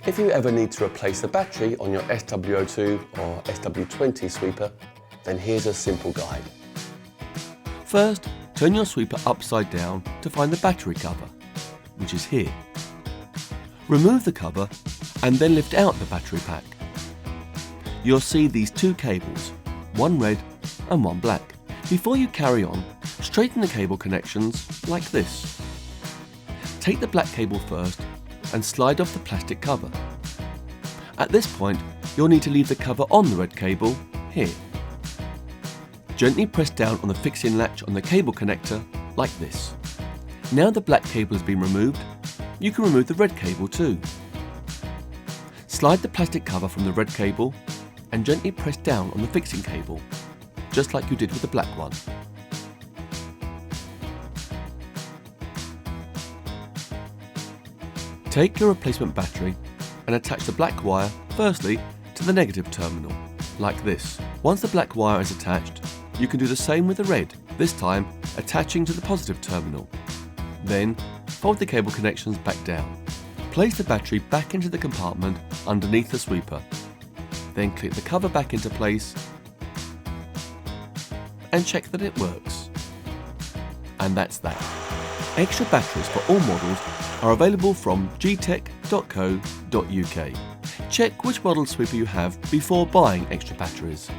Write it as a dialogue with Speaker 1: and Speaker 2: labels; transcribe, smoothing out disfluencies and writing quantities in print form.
Speaker 1: If you ever need to replace the battery on your SW02 or SW20 sweeper, then here's a simple guide.
Speaker 2: First, turn your sweeper upside down to find the battery cover, which is here. Remove the cover and then lift out the battery pack. You'll see these two cables, one red and one black. Before you carry on, straighten the cable connections like this. Take the black cable first and slide off the plastic cover. At this point, you'll need to leave the cover on the red cable here. Gently press down on the fixing latch on the cable connector like this. Now the black cable has been removed, you can remove the red cable too. Slide the plastic cover from the red cable and gently press down on the fixing cable, just like you did with the black one. Take your replacement battery and attach the black wire firstly to the negative terminal, like this. Once the black wire is attached, you can do the same with the red, this time attaching to the positive terminal. Then, fold the cable connections back down. Place the battery back into the compartment underneath the sweeper. Then clip the cover back into place and check that it works. And that's that. Extra batteries for all models are available from gtech.co.uk. Check which model sweeper you have before buying extra batteries.